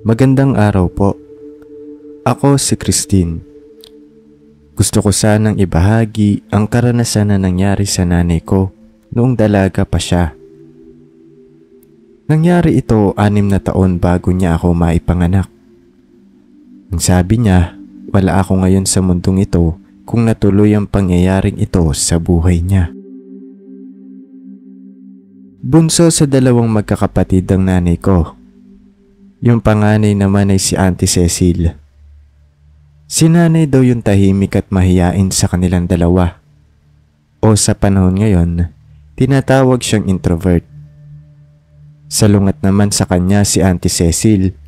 Magandang araw po. Ako si Christine. Gusto ko sanang ibahagi ang karanasan na nangyari sa nanay ko noong dalaga pa siya. Nangyari ito 6 na taon bago niya ako maipanganak. Ang sabi niya, wala ako ngayon sa mundong ito kung natuloy ang pangyayaring ito sa buhay niya. Bunso sa 2 magkakapatid ang nanay ko. Yung panganay naman ay si Auntie Cecil. Si nanay daw yung tahimik at mahiyain sa kanilang 2. O sa panahon ngayon, tinatawag siyang introvert. Salungat naman sa kanya si Auntie Cecil.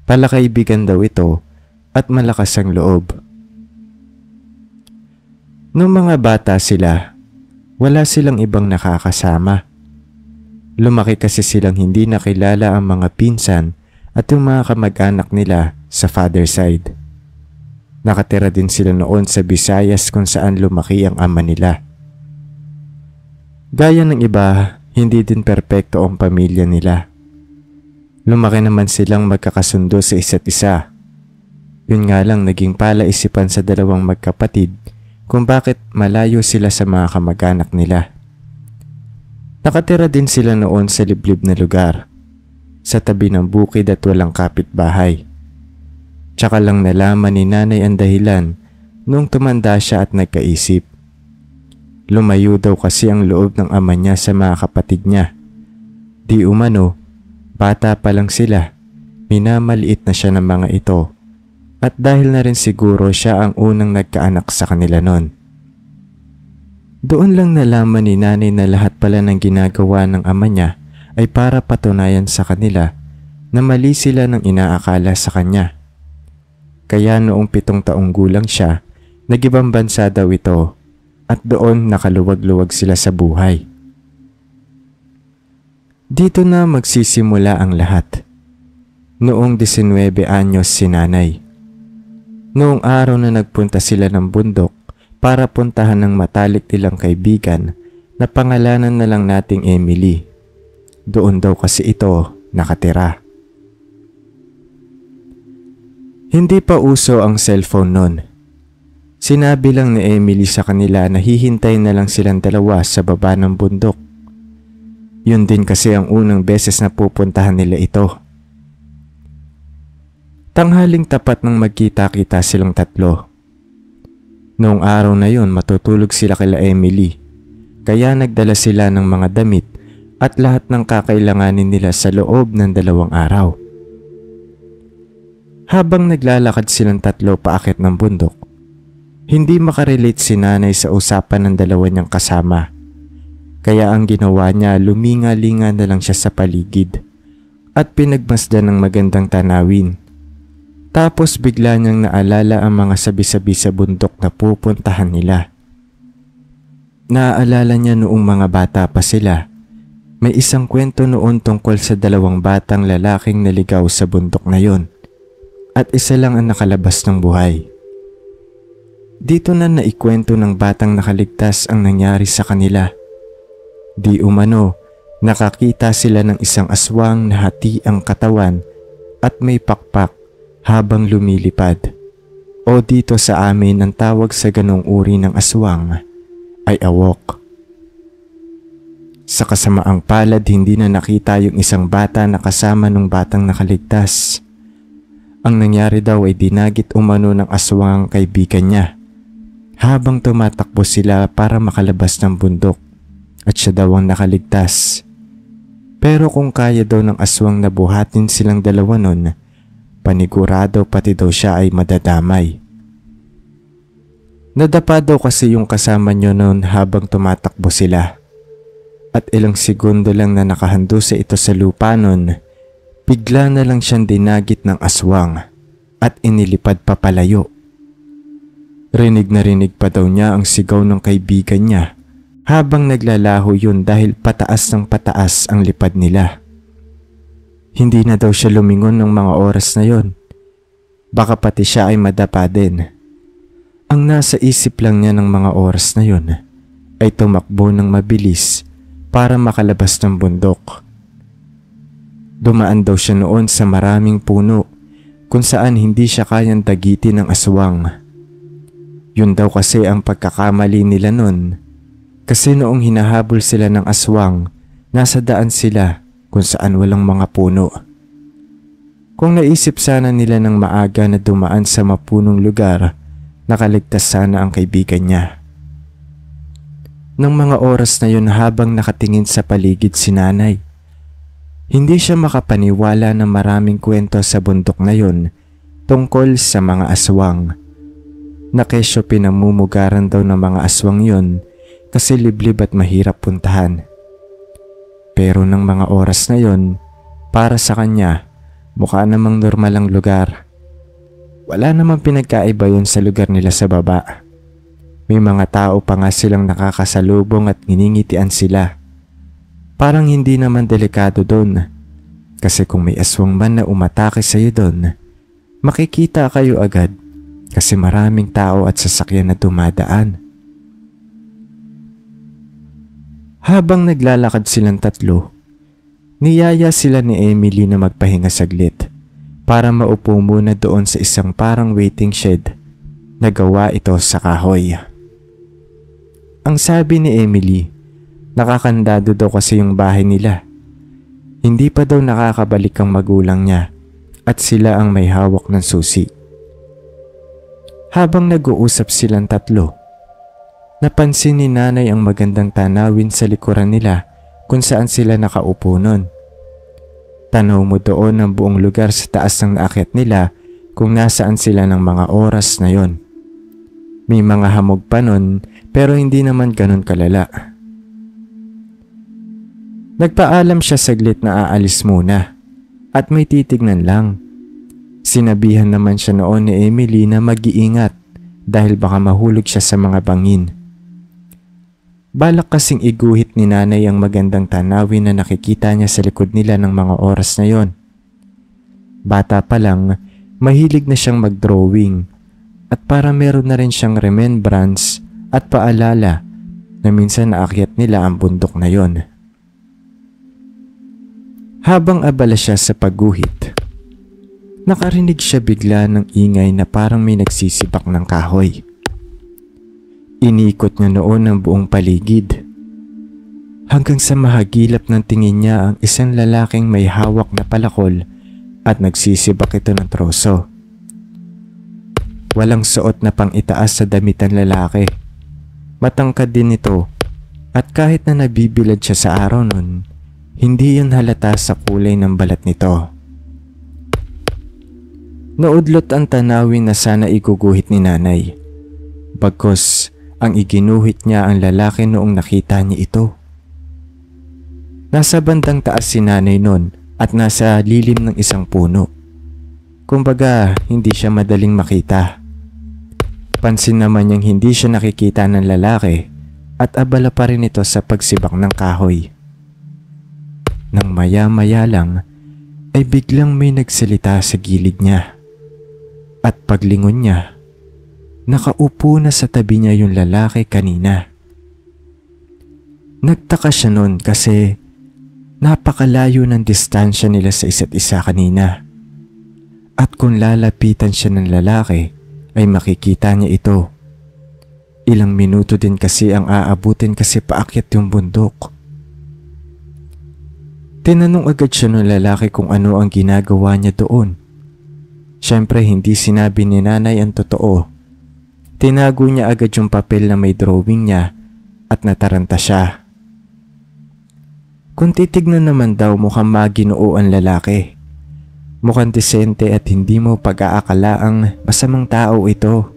Palakaibigan daw ito at malakas ang loob. Nung mga bata sila, wala silang ibang nakakasama. Lumaki kasi silang hindi nakilala ang mga pinsan at yung mga kamag-anak nila sa father side. Nakatira din sila noon sa Visayas kung saan lumaki ang ama nila. Gaya ng iba, hindi din perpekto ang pamilya nila. Lumaki naman silang magkakasundo sa isa't isa. Yun nga lang naging palaisipan sa 2 magkapatid kung bakit malayo sila sa mga kamag-anak nila. Nakatira din sila noon sa liblib na lugar, sa tabi ng bukid at walang kapitbahay. Tsaka lang nalaman ni nanay ang dahilan nung tumanda siya at nagkaisip. Lumayo daw kasi ang loob ng ama niya sa mga kapatid niya. Di umano, bata pa lang sila, minamaliit na siya ng mga ito. At dahil na rin siguro siya ang unang nagkaanak sa kanila noon. Doon lang nalaman ni nanay na lahat pala ng ginagawa ng ama niya ay para patunayan sa kanila na mali sila ng inaakala sa kanya. Kaya noong 7 taong gulang siya, nag-ibang bansa daw ito at doon nakaluwag-luwag sila sa buhay. Dito na magsisimula ang lahat. Noong 19 anyos si nanay. Noong araw na nagpunta sila ng bundok para puntahan ng matalik nilang kaibigan na pangalanan na lang nating Emily. Doon daw kasi ito nakatira. Hindi pa uso ang cellphone noon. Sinabi lang ni Emily sa kanila na hihintay na lang silang 2 sa baba ng bundok. Yun din kasi ang unang beses na pupuntahan nila ito. Tanghaling tapat nang magkita-kita silang 3. Noong araw na yun matutulog sila kila Emily, kaya nagdala sila ng mga damit at lahat ng kakailanganin nila sa loob ng 2 araw. Habang naglalakad silang 3 paakit ng bundok, hindi makarelate si nanay sa usapan ng 2 niyang kasama. Kaya ang ginawa niya, luminga-linga na lang siya sa paligid at pinagmasdan ng magandang tanawin. Tapos bigla niyang naalala ang mga sabi-sabi sa bundok na pupuntahan nila. Naaalala niya noong mga bata pa sila. May isang kwento noon tungkol sa 2 batang lalaking naligaw sa bundok na yon. At isa lang ang nakalabas ng buhay. Dito na naikwento ng batang nakaligtas ang nangyari sa kanila. Di umano, nakakita sila ng isang aswang na hati ang katawan at may pakpak habang lumilipad. O dito sa amin ang tawag sa ganong uri ng aswang ay awok. Sa kasamaang palad hindi na nakita yung isang bata na kasama ng batang nakaligtas. Ang nangyari daw ay dinagit umano ng aswang ang kaibigan niya habang tumatakbo sila para makalabas ng bundok at siya daw ang nakaligtas. Pero kung kaya daw ng aswang na buhatin silang 2 nun, panigurado pati daw siya ay madadamay. Nadapa daw kasi yung kasama niyo noon habang tumatakbo sila. At ilang segundo lang na nakahandusa ito sa lupa noon, bigla na lang siyang dinagit ng aswang at inilipad papalayo. Rinig na rinig pa daw niya ang sigaw ng kaibigan niya habang naglalaho yun dahil pataas ng pataas ang lipad nila. Hindi na daw siya lumingon ng mga oras na yon. Baka pati siya ay madapa din. Ang nasa isip lang niya ng mga oras na yon ay tumakbo ng mabilis para makalabas ng bundok. Dumaan daw siya noon sa maraming puno kung saan hindi siya kayang dagitin ng aswang. Yun daw kasi ang pagkakamali nila nun. Kasi noong hinahabol sila ng aswang, nasa daan sila kung saan walang mga puno. Kung naisip sana nila ng maaga na dumaan sa mapunong lugar, nakaligtas sana ang kaibigan niya. Nang mga oras na yun habang nakatingin sa paligid si nanay, hindi siya makapaniwala na maraming kwento sa bundok na yun tungkol sa mga aswang. Na kesyo pinamumugaran daw ng mga aswang yun kasi liblib at mahirap puntahan. Pero ng mga oras na yun, para sa kanya, mukha namang normal ang lugar. Wala namang pinagkaiba yun sa lugar nila sa baba. May mga tao pa nga silang nakakasalubong at nginingitian sila. Parang hindi naman delikado doon. Kasi kung may aswang man na umatake sa iyo doon, makikita kayo agad kasi maraming tao at sasakyan na dumadaan. Habang naglalakad silang tatlo, niyaya sila ni Emily na magpahinga saglit para maupo muna doon sa isang parang waiting shed na gawa ito sa kahoy. Ang sabi ni Emily, nakakandado daw kasi yung bahay nila. Hindi pa daw nakakabalik ang magulang niya at sila ang may hawak ng susi. Habang nag-uusap silang tatlo, napansin ni nanay ang magandang tanawin sa likuran nila kung saan sila nakaupo nun. Tanaw mo doon ang buong lugar sa taas ng naakyat nila kung nasaan sila ng mga oras na yon. May mga hamog pa nun pero hindi naman ganun kalala. Nagpaalam siya saglit na aalis muna at may titignan lang. Sinabihan naman siya noon ni Emily na mag-iingat dahil baka mahulog siya sa mga bangin. Balak kasing iguhit ni nanay ang magandang tanawin na nakikita niya sa likod nila ng mga oras na yon. Bata pa lang, mahilig na siyang mag-drawing at para meron na rin siyang remembrance at paalala na minsan naakyat nila ang bundok na yon. Habang abala siya sa pagguhit, nakarinig siya bigla ng ingay na parang may nagsisibak ng kahoy. Inikot niya noon ang buong paligid hanggang sa mahagilap ng tingin niya ang isang lalaking may hawak na palakol at nagsisibak ito ng troso. Walang suot na pang-itaas sa damitan lalaki. Matangkad din ito at kahit na nabibilad siya sa araw nun, hindi yun halata sa kulay ng balat nito. Naudlot ang tanawin na sana iguguhit ni nanay. Bagkus ang iginuhit niya ang lalaki noong nakita niya ito. Nasa bandang taas si nanay nun at nasa lilim ng isang puno. Kumbaga, hindi siya madaling makita. Pansin naman niyang hindi siya nakikita ng lalaki at abala pa rin ito sa pagsibak ng kahoy. Nang maya-maya lang ay biglang may nagsalita sa gilid niya. At paglingon niya, nakaupo na sa tabi niya yung lalaki kanina. Nagtaka siya nun kasi napakalayo ng distansya nila sa isa't isa kanina. At kung lalapitan siya ng lalaki ay makikita niya ito. Ilang minuto din kasi ang aabutin kasi paakyat yung bundok. Tinanong agad siya ng lalaki kung ano ang ginagawa niya doon. Siyempre hindi sinabi ni nanay ang totoo. Tinago niya agad yung papel na may drawing niya at nataranta siya. Kung titignan naman daw mukhang maginoo ang lalaki. Mukhang desente at hindi mo pag-aakalaang masamang tao ito.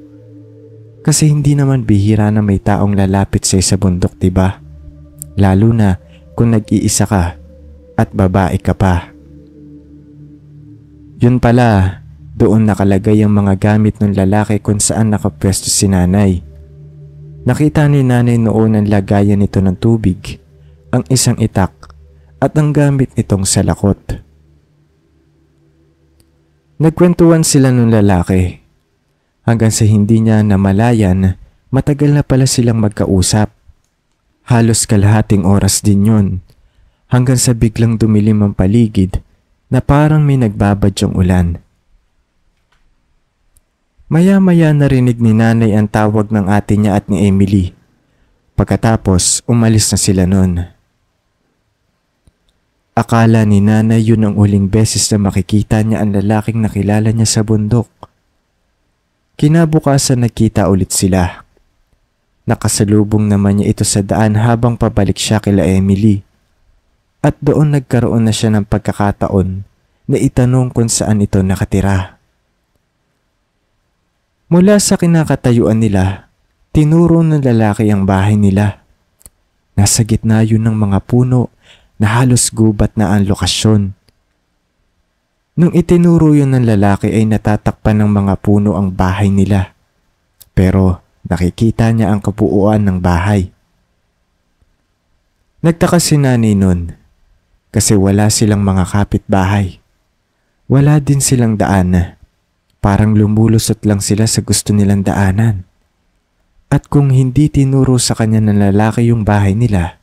Kasi hindi naman bihira na may taong lalapit sa bundok, diba? Lalo na kung nag-iisa ka at babae ka pa. Yun pala, doon nakalagay ang mga gamit ng lalaki kung saan nakapwesto si nanay. Nakita ni nanay noon ang lagayan nito ng tubig, ang isang itak at ang gamit nitong salakot. Nagkwentuhan sila ng lalaki hanggang sa hindi niya namalayan matagal na pala silang magkausap. Halos kalahating oras din yun hanggang sa biglang dumilim ang paligid na parang may nagbabadyong ulan. Maya-maya narinig ni nanay ang tawag ng ate niya at ni Emily. Pagkatapos, umalis na sila nun. Akala ni nanay yun ang uling beses na makikita niya ang lalaking nakilala niya sa bundok. Kinabukasan nagkita ulit sila. Nakasalubong naman niya ito sa daan habang pabalik siya kila Emily. At doon nagkaroon na siya ng pagkakataon na itanong kung saan ito nakatira. Mula sa kinakatayuan nila, tinuro ng lalaki ang bahay nila. Nasa gitna yun ng mga puno na halos gubat na ang lokasyon. Nung itinuro yun ng lalaki ay natatakpan ng mga puno ang bahay nila. Pero nakikita niya ang kabuuan ng bahay. Nagtaka si nanay nun kasi wala silang mga kapitbahay. Wala din silang daan. Parang lumulusot lang sila sa gusto nilang daanan. At kung hindi tinuro sa kanya ng lalaki yung bahay nila,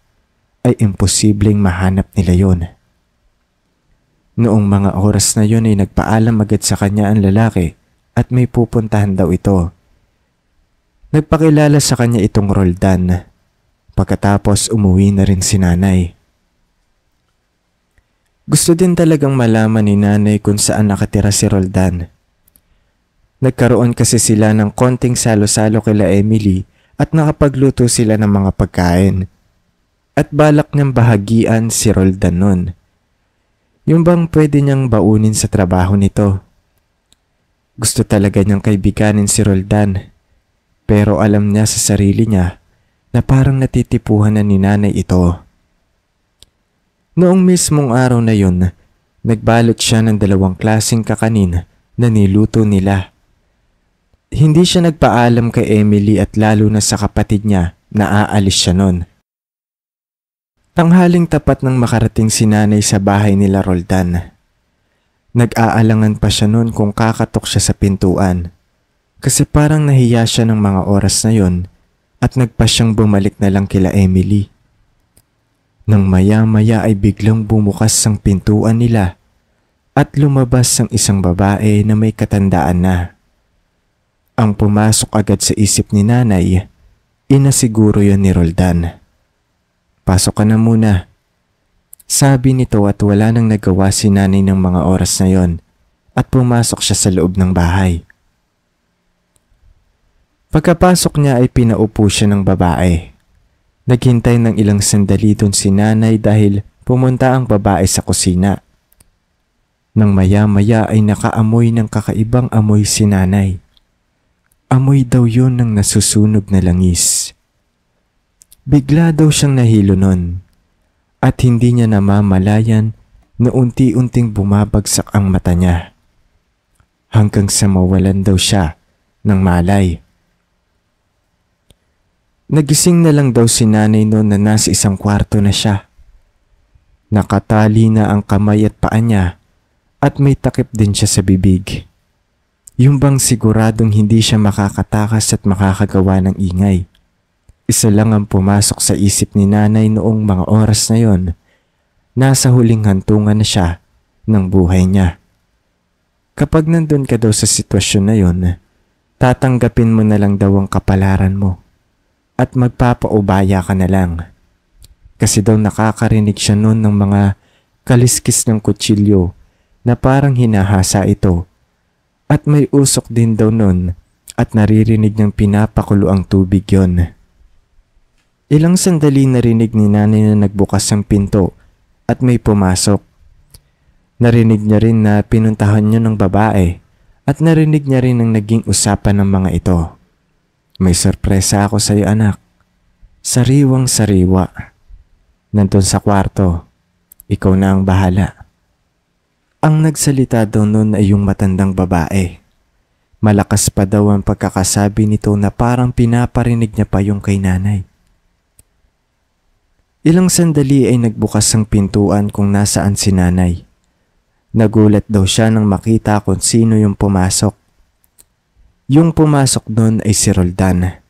ay imposibleng mahanap nila yon. Noong mga oras na yon ay nagpaalam agad sa kanya ang lalaki at may pupuntahan daw ito. Nagpakilala sa kanya itong Roldan. Pagkatapos umuwi na rin si nanay. Gusto din talagang malaman ni nanay kung saan nakatira si Roldan. Nagkaroon kasi sila ng konting salo-salo kila Emily at nakapagluto sila ng mga pagkain. At balak niyang bahagian si Roldan nun. Yung bang pwede niyang baunin sa trabaho nito. Gusto talaga niyang kaibiganin si Roldan. Pero alam niya sa sarili niya na parang natitipuhan na ni nanay ito. Noong mismong araw na yun, nagbalot siya ng 2 klaseng kakanin na niluto nila. Hindi siya nagpaalam kay Emily at lalo na sa kapatid niya na aalis siya nun. Tanghaling tapat nang makarating si nanay sa bahay nila Roldan. Nag-aalangan pa siya nun kung kakatok siya sa pintuan. Kasi parang nahiya siya ng mga oras na yon at nagpa siyang bumalik na lang kila Emily. Nang maya-maya ay biglang bumukas ang pintuan nila at lumabas ang isang babae na may katandaan na. Ang pumasok agad sa isip ni nanay, inasiguro yon ni Roldan. Pasok ka na muna. Sabi nito at wala nang nagawa si nanay ng mga oras na yon at pumasok siya sa loob ng bahay. Pagkapasok niya ay pinaupo siya ng babae. Naghintay ng ilang sandali doon si nanay dahil pumunta ang babae sa kusina. Nang maya-maya ay nakaamoy ng kakaibang amoy si nanay. Amoy daw yun ng nasusunog na langis. Bigla daw siyang nahilo nun at hindi niya namamalayan na unti-unting bumabagsak ang mata niya. Hanggang sa mawalan daw siya ng malay. Nagising na lang daw si nanay noon na nasa isang kwarto na siya. Nakatali na ang kamay at paa niya at may takip din siya sa bibig. Yung bang siguradong hindi siya makakatakas at makakagawa ng ingay. Isa lang ang pumasok sa isip ni nanay noong mga oras na yon. Nasa huling hantungan na siya ng buhay niya. Kapag nandun ka daw sa sitwasyon na yon, tatanggapin mo na lang daw ang kapalaran mo at magpapaubaya ka na lang. Kasi daw nakakarinig siya noon ng mga kaliskis ng kutsilyo na parang hinahasa ito. At may usok din daw nun at naririnig niyang pinapakulo ang tubig yon. Ilang sandali narinig ni nanay na nagbukas ang pinto at may pumasok. Narinig niya rin na pinuntahan niya ng babae at narinig niya rin ang naging usapan ng mga ito. May sorpresa ako sa iyo anak. Sariwang sariwa. Nandun sa kwarto. Ikaw na ang bahala. Ang nagsalita daw noon ay yung matandang babae. Malakas pa daw ang pagkakasabi nito na parang pinaparinig niya pa yung kay nanay. Ilang sandali ay nagbukas ang pintuan kung nasaan si nanay. Nagulat daw siya nang makita kung sino yung pumasok. Yung pumasok noon ay si Roldan.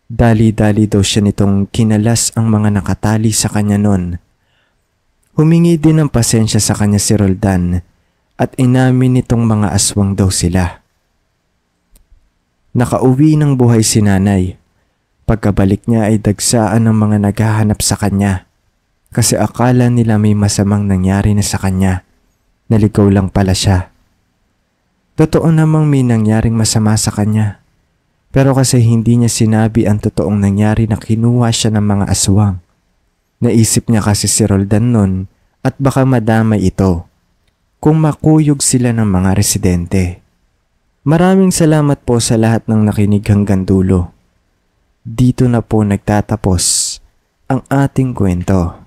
Dali-dali daw siya nitong kinalas ang mga nakatali sa kanya noon. Humingi din ng pasensya sa kanya si Roldan at inamin nitong mga aswang daw sila. Nakauwi ng buhay si nanay. Pagkabalik niya ay dagsaan ng mga naghahanap sa kanya kasi akala nila may masamang nangyari na sa kanya. Naligaw lang pala siya. Totoo namang may nangyaring masama sa kanya. Pero kasi hindi niya sinabi ang totoong nangyari na kinuha siya ng mga aswang. Naisip niya kasi si Roldan nun at baka madamay ito kung makuyog sila ng mga residente. Maraming salamat po sa lahat ng nakinig hanggang dulo. Dito na po nagtatapos ang ating kwento.